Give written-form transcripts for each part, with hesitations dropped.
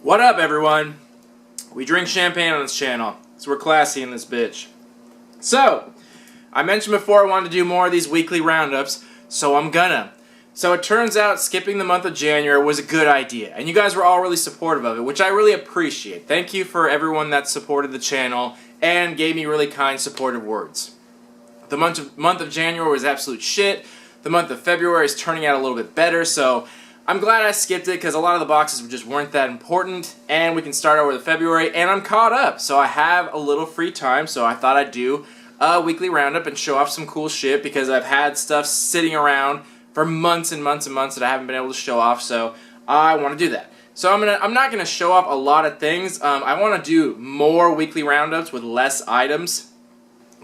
What up, everyone? We drink champagne on this channel, so we're classy in this bitch. So, I mentioned before I wanted to do more of these weekly roundups, so I'm gonna. So it turns out skipping the month of January was a good idea, and you guys were all really supportive of it, which I really appreciate. Thank you for everyone that supported the channel and gave me really kind, supportive words. The month of January was absolute shit. The month of February is turning out a little bit better, so I'm glad I skipped it because a lot of the boxes just weren't that important, and we can start over with February, and I'm caught up, so I have a little free time, so I thought I'd do a weekly roundup and show off some cool shit because I've had stuff sitting around for months and months and months that I haven't been able to show off, so I want to do that. So I'm not going to show off a lot of things. I want to do more weekly roundups with less items.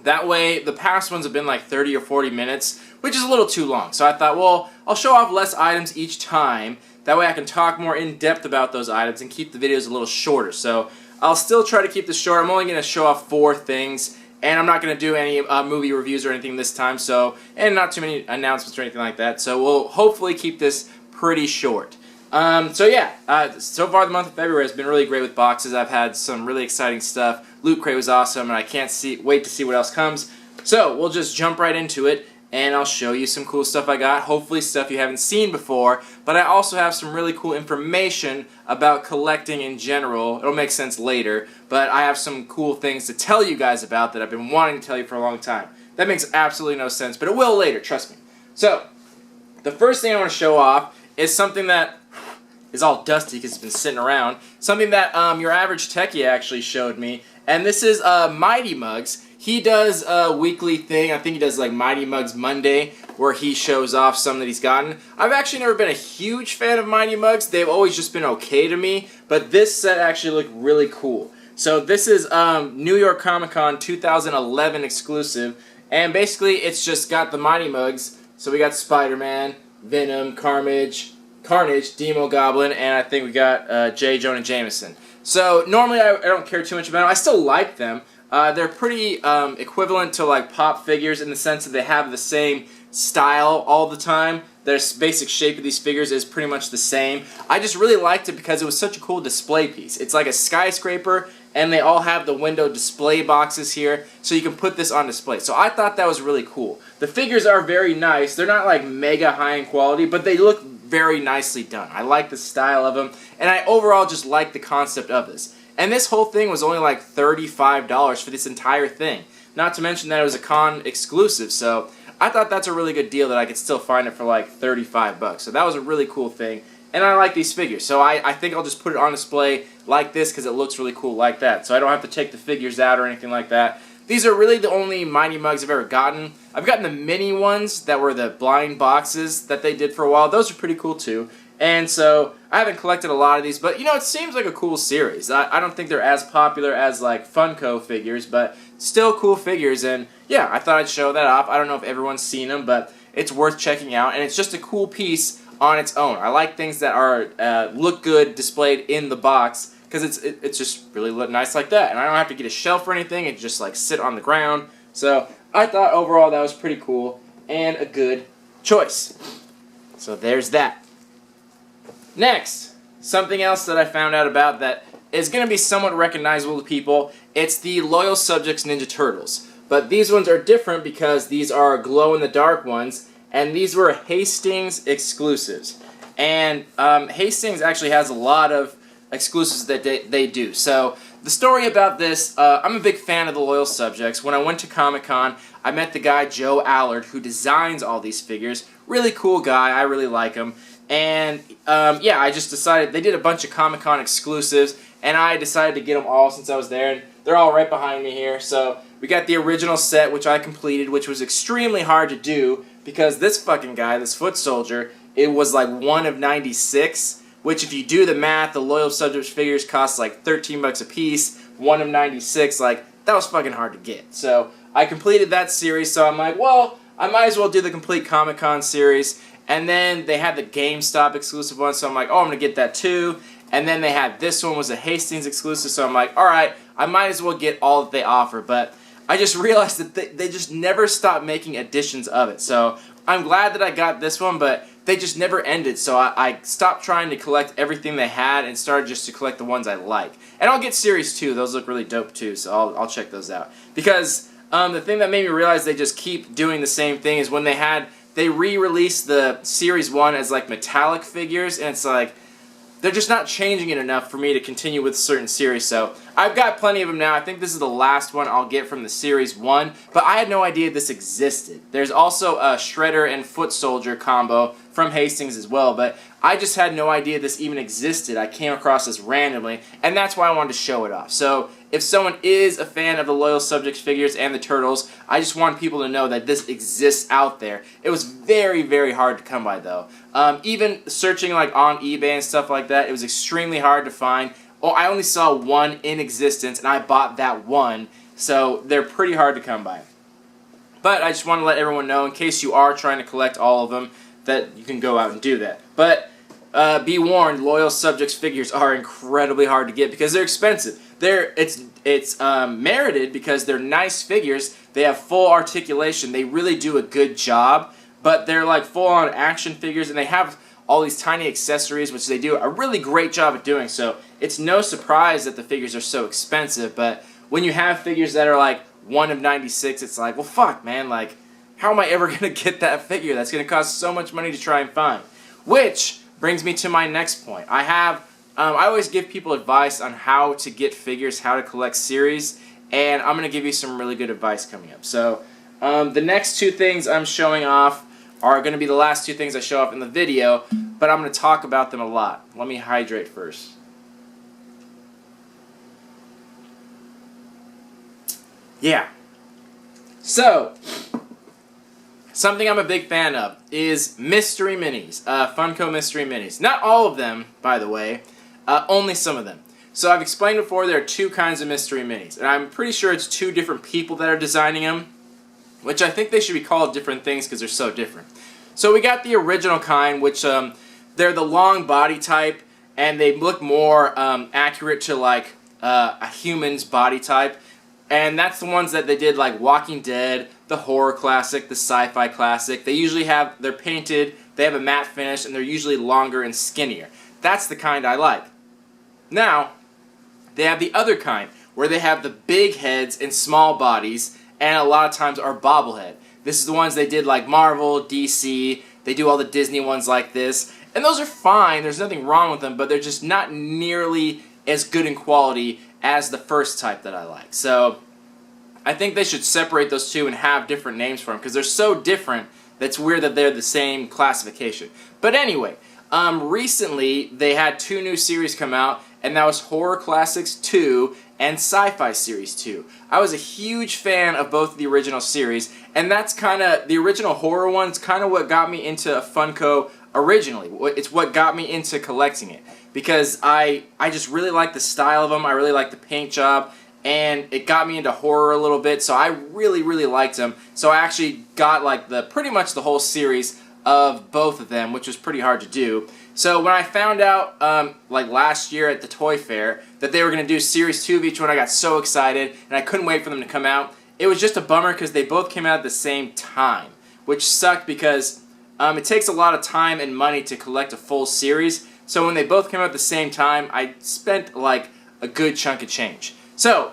That way, the past ones have been like 30 or 40 minutes, which is a little too long. So I thought, well, I'll show off less items each time. That way I can talk more in depth about those items and keep the videos a little shorter. So I'll still try to keep this short. I'm only going to show off 4 things. And I'm not going to do any movie reviews or anything this time, and not too many announcements or anything like that. So we'll hopefully keep this pretty short. So far the month of February has been really great with boxes. I've had some really exciting stuff. Loot Crate was awesome, and I can't wait to see what else comes. So we'll just jump right into it, and I'll show you some cool stuff I got. Hopefully stuff you haven't seen before, but I also have some really cool information about collecting in general. It'll make sense later, but I have some cool things to tell you guys about that I've been wanting to tell you for a long time. That makes absolutely no sense, but it will later, trust me. So, the first thing I want to show off is something that is all dusty because it's been sitting around. Something that your average techie actually showed me, and this is Mighty Mugs. He does a weekly thing. I think he does like Mighty Mugs Monday, where he shows off some that he's gotten. I've actually never been a huge fan of Mighty Mugs. They've always just been okay to me, but this set actually looked really cool. So this is New York Comic Con 2011 exclusive, and basically it's just got the Mighty Mugs. So we got Spiderman, Venom, Carnage, Demo Goblin, and I think we got J. Jonah Jameson. So normally I don't care too much about them. I still like them. They're pretty equivalent to like pop figures in the sense that they have the same style all the time. Their basic shape of these figures is pretty much the same. I just really liked it because it was such a cool display piece. It's like a skyscraper, and they all have the window display boxes here, so you can put this on display. So I thought that was really cool. The figures are very nice. They're not like mega high in quality, but they look very nicely done. I like the style of them, and I overall just like the concept of this. And this whole thing was only like $35 for this entire thing. Not to mention that it was a con exclusive, so I thought that's a really good deal that I could still find it for like 35 bucks. So that was a really cool thing, and I like these figures. So I think I'll just put it on display like this because it looks really cool like that. So I don't have to take the figures out or anything like that. These are really the only Mighty Mugs I've ever gotten. I've gotten the mini ones that were the blind boxes that they did for a while. Those are pretty cool too. And so I haven't collected a lot of these, but you know, it seems like a cool series. I don't think they're as popular as like Funko figures, but still cool figures. And yeah, I thought I'd show that off. I don't know if everyone's seen them, but it's worth checking out, and it's just a cool piece on its own. I like things that are look good displayed in the box because it's just really nice like that, and I don't have to get a shelf or anything. It just like sit on the ground. So I thought overall that was pretty cool and a good choice. So there's that. Next, something else that I found out about that is going to be somewhat recognizable to people. It's the Loyal Subjects Ninja Turtles. But these ones are different because these are glow-in-the-dark ones, and these were Hastings exclusives. And Hastings actually has a lot of exclusives that they do. So the story about this, I'm a big fan of the Loyal Subjects. When I went to Comic-Con, I met the guy Joe Allard who designs all these figures. Really cool guy. I really like him. And yeah, I just decided, they did a bunch of Comic-Con exclusives, and I decided to get them all since I was there, and they're all right behind me here. So we got the original set, which I completed, which was extremely hard to do, because this fucking guy, this foot soldier, it was like 1 of 96, which if you do the math, the Loyal Subjects figures cost like 13 bucks a piece, 1 of 96, like, that was fucking hard to get. So I completed that series, so I'm like, well, I might as well do the complete Comic-Con series. And then they had the GameStop exclusive one, so I'm like, oh, I'm going to get that too. And then they had this one was a Hastings exclusive, so I'm like, alright, I might as well get all that they offer. But I just realized that they just never stopped making editions of it. So I'm glad that I got this one, but they just never ended. So I stopped trying to collect everything they had and started just to collect the ones I like. And I'll get Series 2. Those look really dope too, so I'll check those out. Because the thing that made me realize they just keep doing the same thing is when they re-released the Series 1 as like metallic figures, and it's like, they're just not changing it enough for me to continue with certain series. So I've got plenty of them now. I think this is the last one I'll get from the Series 1, but I had no idea this existed. There's also a Shredder and Foot Soldier combo from Hastings as well, but I just had no idea this even existed. I came across this randomly, and that's why I wanted to show it off. So if someone is a fan of the Loyal Subjects figures and the Turtles, I just want people to know that this exists out there. It was very, very hard to come by, though. Even searching like on eBay and stuff like that, it was extremely hard to find. Oh, I only saw one in existence, and I bought that one, so they're pretty hard to come by. But I just want to let everyone know, in case you are trying to collect all of them, that you can go out and do that. But be warned, Loyal Subjects figures are incredibly hard to get because they're expensive. It's merited because they're nice figures. They have full articulation. They really do a good job. But they're like full-on action figures, and they have all these tiny accessories, which they do a really great job at doing. So it's no surprise that the figures are so expensive. But when you have figures that are like 1 of 96, it's like, well, fuck, man. Like, how am I ever going to get that figure? That's going to cost so much money to try and find. Which brings me to my next point. I always give people advice on how to get figures, how to collect series, and I'm going to give you some really good advice coming up. So the next two things I'm showing off are going to be the last two things I show off in the video, but I'm going to talk about them a lot. Let me hydrate first. Yeah. So, something I'm a big fan of is mystery minis, Funko mystery minis. Not all of them, by the way, only some of them. So I've explained before there are two kinds of mystery minis, and I'm pretty sure it's two different people that are designing them, which I think they should be called different things because they're so different. So we got the original kind, which they're the long body type, and they look more accurate to like a human's body type. And that's the ones that they did like Walking Dead, the horror classic, the sci-fi classic. They're painted, they have a matte finish, and they're usually longer and skinnier. That's the kind I like. Now, they have the other kind, where they have the big heads and small bodies, and a lot of times are bobblehead. This is the ones they did like Marvel, DC, they do all the Disney ones like this. And those are fine, there's nothing wrong with them, but they're just not nearly as good in quality as the first type that I like. So I think they should separate those two and have different names for them because they're so different that's weird that they're the same classification. But anyway, recently they had two new series come out, and that was Horror Classics 2 and Sci-Fi Series 2. I was a huge fan of both of the original series, and that's kind of, the original horror one's kind of what got me into Funko originally. It's what got me into collecting it. Because I just really like the style of them, I really like the paint job, and it got me into horror a little bit, so I really, really liked them. So I actually got like pretty much the whole series of both of them, which was pretty hard to do. So when I found out, like last year at the Toy Fair, that they were going to do Series 2 of each one, I got so excited, and I couldn't wait for them to come out. It was just a bummer because they both came out at the same time, which sucked because it takes a lot of time and money to collect a full series. So when they both came out at the same time, I spent like a good chunk of change. So,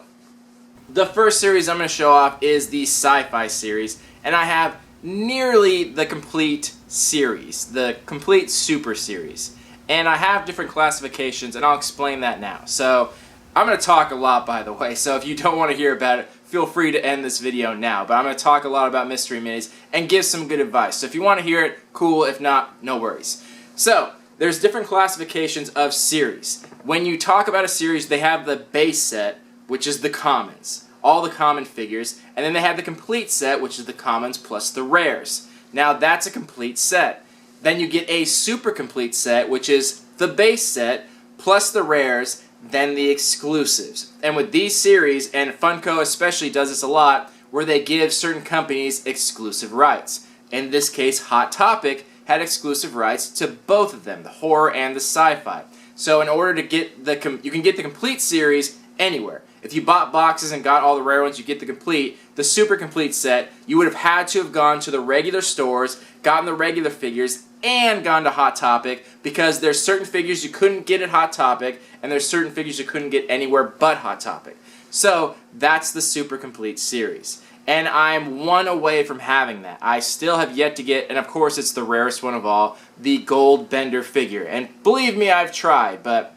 the first series I'm going to show off is the Sci-Fi series, and I have nearly the complete series, the complete Super series. And I have different classifications, and I'll explain that now. So, I'm going to talk a lot, by the way, so if you don't want to hear about it, feel free to end this video now. But I'm going to talk a lot about mystery minis and give some good advice. So if you want to hear it, cool. If not, no worries. So, there's different classifications of series. When you talk about a series, they have the base set, which is the commons, all the common figures, and then they have the complete set, which is the commons plus the rares. Now that's a complete set. Then you get a super complete set, which is the base set plus the rares, then the exclusives. And with these series, and Funko especially does this a lot, where they give certain companies exclusive rights. In this case, Hot Topic had exclusive rights to both of them, the horror and the sci-fi. So in order to get you can get the complete series anywhere. if you bought boxes and got all the rare ones, you get the super complete set, you would have had to have gone to the regular stores, gotten the regular figures, and gone to Hot Topic, because there's certain figures you couldn't get at Hot Topic, and there's certain figures you couldn't get anywhere but Hot Topic. So that's the super complete series. And I'm one away from having that. I still have yet to get, and of course it's the rarest one of all, the gold Bender figure. And believe me, I've tried, but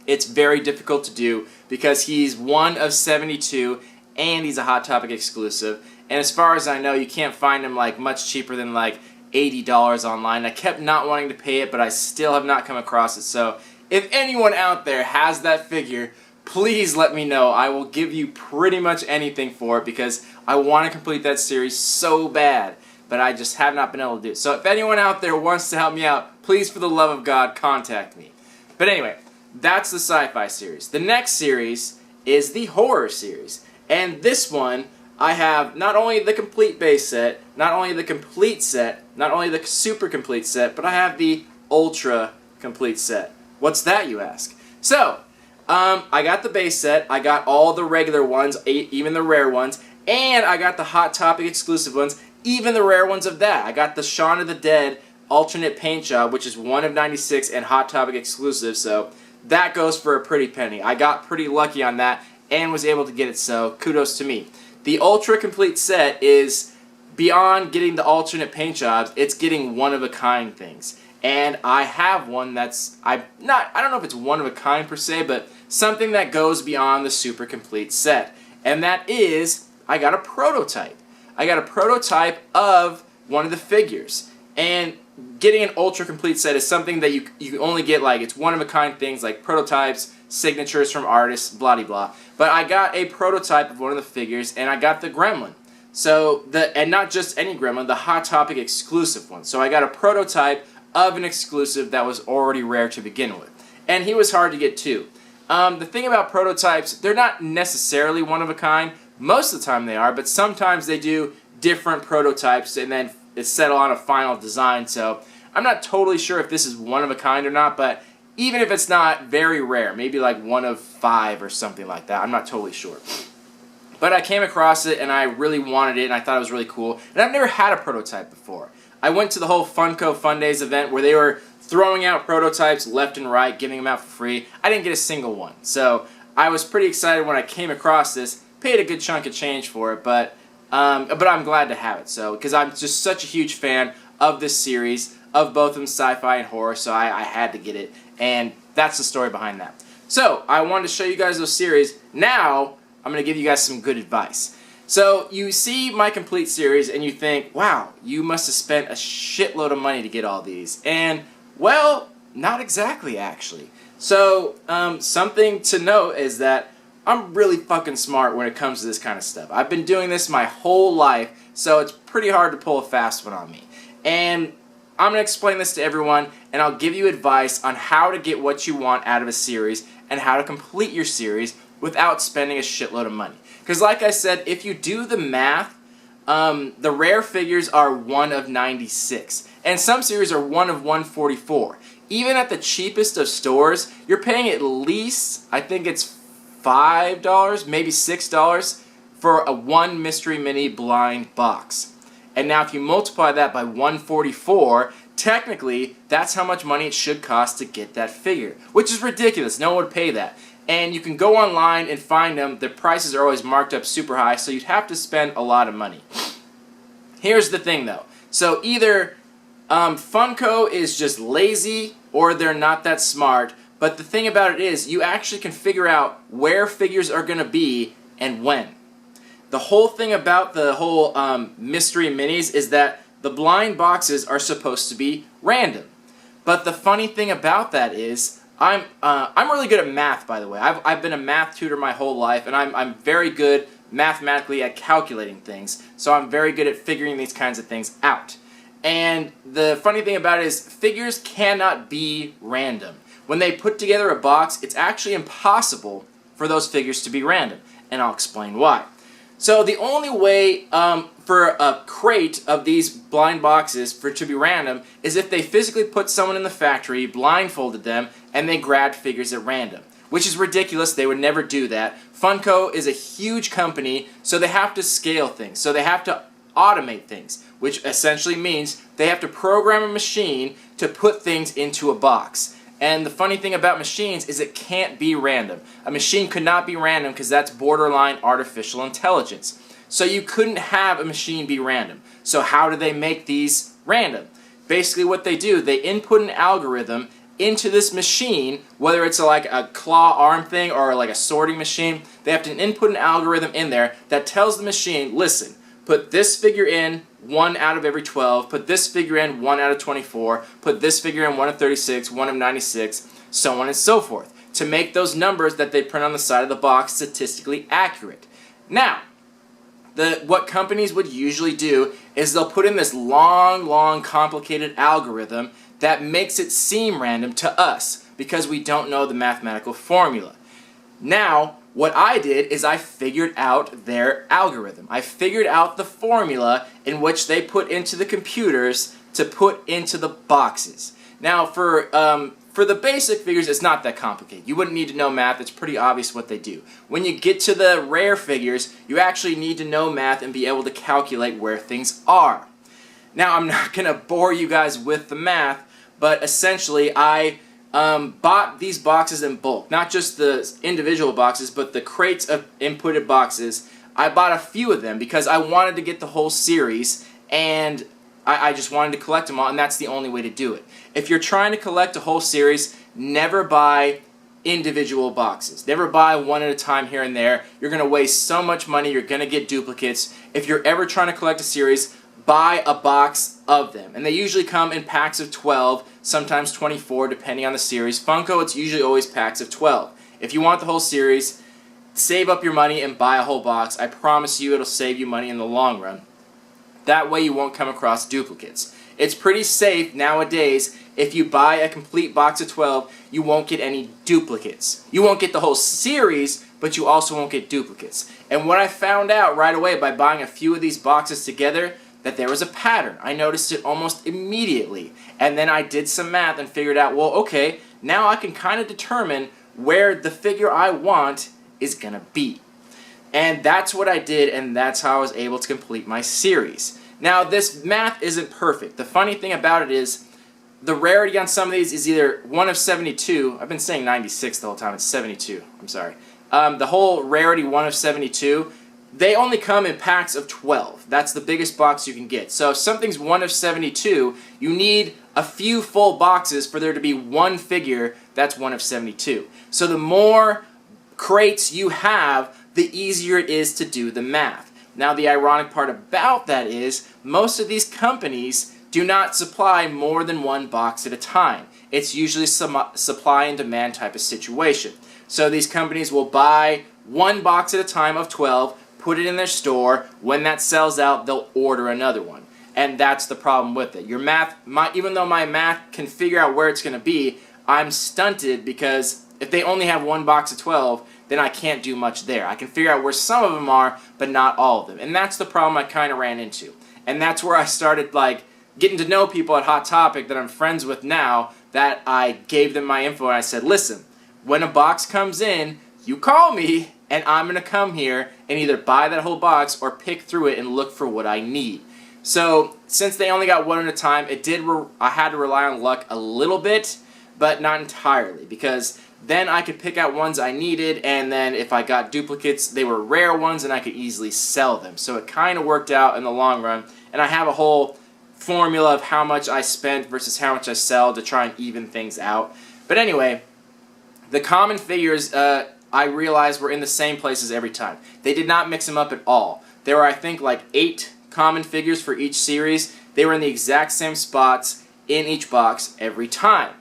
it's very difficult to do because he's one of 72 and he's a Hot Topic exclusive. And as far as I know, you can't find him like much cheaper than like $80 online. I kept not wanting to pay it, but I still have not come across it. So if anyone out there has that figure, please let me know. I will give you pretty much anything for it because I want to complete that series so bad, but I just have not been able to do it. So if anyone out there wants to help me out, please, for the love of God, contact me. But anyway, that's the sci-fi series. The next series is the horror series. And this one, I have not only the complete base set, not only the complete set, not only the super complete set, but I have the ultra complete set. What's that, you ask? So, I got the base set, I got all the regular ones, even the rare ones, and I got the Hot Topic exclusive ones, even the rare ones of that. I got the Shaun of the Dead alternate paint job, which is one of 96 and Hot Topic exclusive, so that goes for a pretty penny. I got pretty lucky on that and was able to get it, so kudos to me. The ultra complete set is beyond getting the alternate paint jobs, it's getting one-of-a-kind things. And I have one that's, I don't know if it's one of a kind per se, but something that goes beyond the super complete set. And that is, I got a prototype. I got a prototype of one of the figures. And getting an ultra complete set is something that you only get, like, it's one of a kind things like prototypes, signatures from artists, blah de blah. But I got a prototype of one of the figures, and I got the Gremlin. So, and not just any Gremlin, the Hot Topic exclusive one. So I got a prototype of an exclusive that was already rare to begin with. And he was hard to get too. The thing about prototypes, they're not necessarily one of a kind. Most of the time they are, but sometimes they do different prototypes and then settle on a final design. So I'm not totally sure if this is one of a kind or not, but even if it's not, very rare. Maybe like 1 of 5 or something like that. I'm not totally sure. But I came across it and I really wanted it and I thought it was really cool. And I've never had a prototype before. I went to the whole Funko Fun Days event where they were throwing out prototypes left and right, giving them out for free. I didn't get a single one. So I was pretty excited when I came across this. Paid a good chunk of change for it, but I'm glad to have it. So, because I'm just such a huge fan of this series, of both of them, sci-fi and horror, so I had to get it. And that's the story behind that. So, I wanted to show you guys those series. Now, I'm going to give you guys some good advice. So, you see my complete series and you think, wow, you must have spent a shitload of money to get all these. And, well, not exactly, actually. So, something to note is that I'm really fucking smart when it comes to this kind of stuff. I've been doing this my whole life, so it's pretty hard to pull a fast one on me. And I'm going to explain this to everyone, and I'll give you advice on how to get what you want out of a series and how to complete your series without spending a shitload of money. Because like I said, if you do the math, the rare figures are 1 of 96. And some series are 1 of 144. Even at the cheapest of stores, you're paying at least, I think it's $5, maybe $6 for a 1 Mystery Mini blind box. And now if you multiply that by 144, technically that's how much money it should cost to get that figure. Which is ridiculous. No one would pay that. And you can go online and find them. The prices are always marked up super high, so you'd have to spend a lot of money. Here's the thing though. So either Funko is just lazy or they're not that smart. But the thing about it is, you actually can figure out where figures are going to be and when. The whole thing about the whole mystery minis is that the blind boxes are supposed to be random. But the funny thing about that is, I'm really good at math, by the way. I've been a math tutor my whole life, and I'm very good mathematically at calculating things. So I'm very good at figuring these kinds of things out. And the funny thing about it is, figures cannot be random. When they put together a box, it's actually impossible for those figures to be random. And I'll explain why. So the only way for a crate of these blind boxes for it to be random is if they physically put someone in the factory, blindfolded them, and they grabbed figures at random. which is ridiculous. They would never do that. Funko is a huge company, so they have to scale things. So they have to automate things, which essentially means they have to program a machine to put things into a box. And the funny thing about machines is it can't be random. A machine could not be random because that's borderline artificial intelligence. So you couldn't have a machine be random. So how do they make these random? Basically what they do, they input an algorithm into this machine, whether it's like a claw arm thing or like a sorting machine. They have to input an algorithm in there that tells the machine, listen, put this figure in 1 out of every 12, put this figure in 1 out of 24, put this figure in 1 of 36, 1 of 96, so on and so forth, to make those numbers that they print on the side of the box statistically accurate. Now, what companies would usually do is they'll put in this long, complicated algorithm that makes it seem random to us because we don't know the mathematical formula. Now, what I did is I figured out their algorithm. I figured out the formula in which they put into the computers to put into the boxes. Now, for the basic figures, it's not that complicated. You wouldn't need to know math. It's pretty obvious what they do. When you get to the rare figures, you actually need to know math and be able to calculate where things are. Now, I'm not going to bore you guys with the math, but essentially, I bought these boxes in bulk. Not just the individual boxes, but the crates of inputted boxes. I bought a few of them because I wanted to get the whole series, and I just wanted to collect them all, and that's the only way to do it. If you're trying to collect a whole series, never buy individual boxes. Never buy one at a time here and there. You're going to waste so much money. You're going to get duplicates. If you're ever trying to collect a series, buy a box of them. And they usually come in packs of 12, sometimes 24, depending on the series. Funko, it's usually always packs of 12. If you want the whole series, save up your money and buy a whole box. I promise you it'll save you money in the long run. That way you won't come across duplicates. It's pretty safe nowadays. If you buy a complete box of 12, you won't get any duplicates. You won't get the whole series, but you also won't get duplicates. And what I found out right away by buying a few of these boxes together, that there was a pattern. I noticed it almost immediately. And then I did some math and figured out, well, okay, now I can kind of determine where the figure I want is going to be. And that's what I did, and that's how I was able to complete my series. Now, this math isn't perfect. The funny thing about it is, the rarity on some of these is either 1 of 72. I've been saying 96 the whole time. It's 72. I'm sorry. The whole rarity 1 of 72, they only come in packs of 12. That's the biggest box you can get. So if something's 1 of 72, you need a few full boxes for there to be one figure that's 1 of 72. So the more crates you have, the easier it is to do the math. Now, the ironic part about that is most of these companies do not supply more than one box at a time. It's usually some supply and demand type of situation. So these companies will buy one box at a time of 12, put it in their store. When that sells out, they'll order another one. And that's the problem with it. Your math, even though my math can figure out where it's going to be, I'm stunted because if they only have one box of 12, then I can't do much there. I can figure out where some of them are, but not all of them. And that's the problem I kind of ran into. And that's where I started getting to know people at Hot Topic that I'm friends with now, that I gave them my info and I said, listen, when a box comes in, you call me and I'm going to come here and either buy that whole box or pick through it and look for what I need. So since they only got one at a time, I had to rely on luck a little bit, but not entirely, because then I could pick out ones I needed, and then if I got duplicates, they were rare ones and I could easily sell them. So it kind of worked out in the long run, and I have a whole formula of how much I spent versus how much I sell to try and even things out. But anyway, the common figures I realized were in the same places every time. They did not mix them up at all. There were, I think, 8 common figures for each series. They were in the exact same spots in each box every time.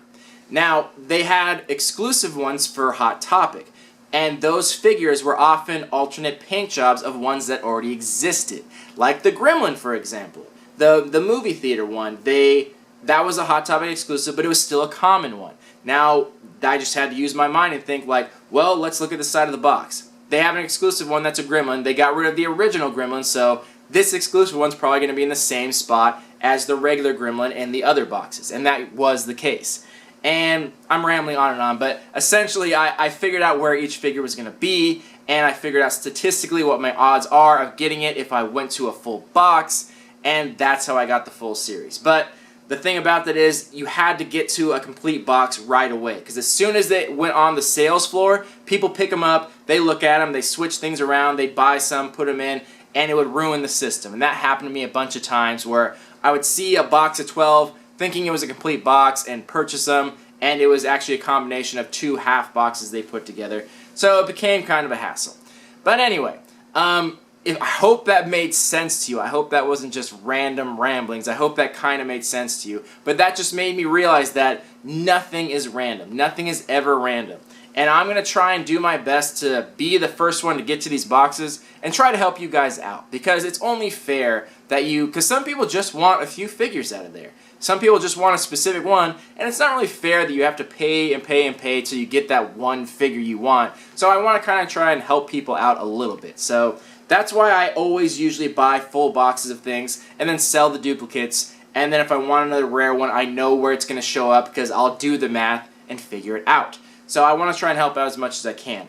Now, they had exclusive ones for Hot Topic, and those figures were often alternate paint jobs of ones that already existed. Like the Gremlin, for example. The movie theater one, that was a Hot Topic exclusive, but it was still a common one. Now, I just had to use my mind and think well, let's look at the side of the box. They have an exclusive one that's a Gremlin. They got rid of the original Gremlin, so this exclusive one's probably going to be in the same spot as the regular Gremlin in the other boxes, and that was the case. And I'm rambling on and on, but essentially I figured out where each figure was going to be, and I figured out statistically what my odds are of getting it if I went to a full box, and that's how I got the full series. But the thing about that is you had to get to a complete box right away, because as soon as they went on the sales floor, people pick them up, they look at them, they switch things around, they buy some, put them in, and it would ruin the system. And that happened to me a bunch of times where I would see a box of 12 thinking it was a complete box and purchase them, and it was actually a combination of 2 half boxes they put together. So it became kind of a hassle. But anyway, I hope that made sense to you. I hope that wasn't just random ramblings. I hope that kind of made sense to you. But that just made me realize that nothing is random. Nothing is ever random. And I'm going to try and do my best to be the first one to get to these boxes and try to help you guys out. Because it's only fair that because some people just want a few figures out of there. Some people just want a specific one, and it's not really fair that you have to pay and pay and pay till you get that one figure you want. So I want to kind of try and help people out a little bit. So that's why I always usually buy full boxes of things and then sell the duplicates. And then if I want another rare one, I know where it's going to show up because I'll do the math and figure it out. So I want to try and help out as much as I can.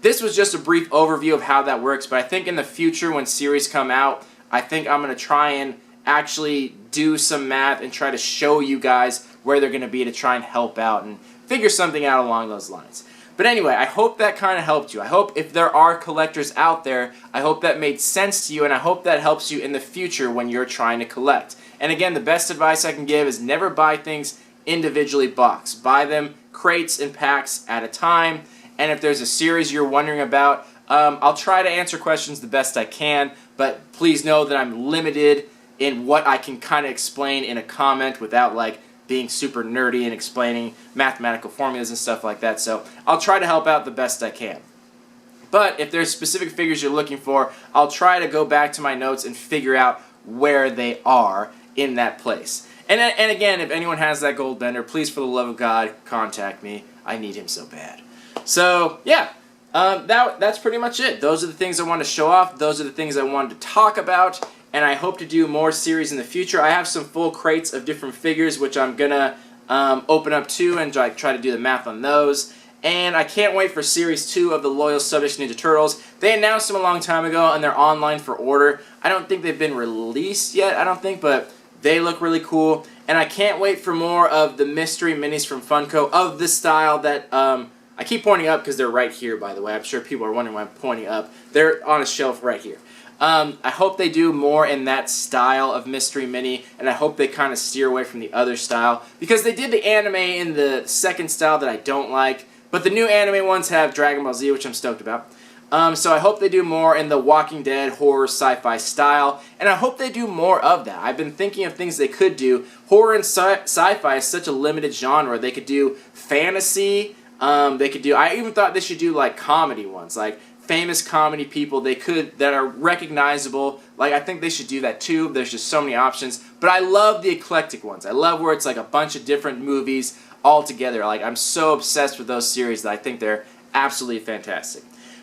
This was just a brief overview of how that works, but I think in the future when series come out, I think I'm going to try and actually do some math and try to show you guys where they're going to be to try and help out and figure something out along those lines. But anyway, I hope that kind of helped you. I hope if there are collectors out there, I hope that made sense to you, and I hope that helps you in the future when you're trying to collect. And again, the best advice I can give is never buy things individually boxed. Buy them crates and packs at a time. And if there's a series you're wondering about, I'll try to answer questions the best I can, but please know that I'm limited in what I can kind of explain in a comment without like being super nerdy and explaining mathematical formulas and stuff like that. So I'll try to help out the best I can. But if there's specific figures you're looking for, I'll try to go back to my notes and figure out where they are in that place. And again, if anyone has that gold bender, please, for the love of God, contact me. I need him so bad. So, yeah, that's pretty much it. Those are the things I wanted to show off. Those are the things I wanted to talk about. And I hope to do more series in the future. I have some full crates of different figures, which I'm going to open up to and try to do the math on those. And I can't wait for Series 2 of the Loyal Subjects Ninja Turtles. They announced them a long time ago, and they're online for order. I don't think they've been released yet, but they look really cool. And I can't wait for more of the mystery minis from Funko of the style that I keep pointing up because they're right here, by the way. I'm sure people are wondering why I'm pointing up. They're on a shelf right here. I hope they do more in that style of mystery mini, and I hope they kind of steer away from the other style, because they did the anime in the second style that I don't like, but the new anime ones have Dragon Ball Z, which I'm stoked about. So I hope they do more in the Walking Dead horror sci-fi style, and I hope they do more of that. I've been thinking of things they could do. Horror and sci-fi is such a limited genre. They could do fantasy. I even thought they should do like comedy ones, like famous comedy people that are recognizable. Like, I think they should do that too. There's just so many options. But I love the eclectic ones. I love where it's like a bunch of different movies all together. Like, I'm so obsessed with those series that I think they're absolutely fantastic.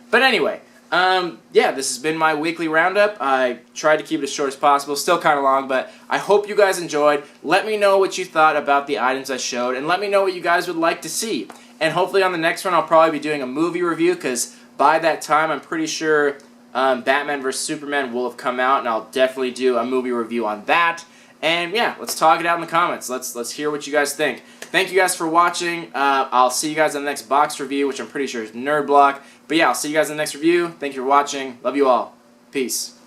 But anyway, yeah, this has been my weekly roundup. I tried to keep it as short as possible. Still kind of long, but I hope you guys enjoyed. Let me know what you thought about the items I showed, and let me know what you guys would like to see. And hopefully on the next one, I'll probably be doing a movie review, because by that time, I'm pretty sure Batman vs. Superman will have come out, and I'll definitely do a movie review on that. And yeah, let's talk it out in the comments. Let's hear what you guys think. Thank you guys for watching. I'll see you guys on the next box review, which I'm pretty sure is Nerd Block. But yeah, I'll see you guys in the next review. Thank you for watching. Love you all. Peace.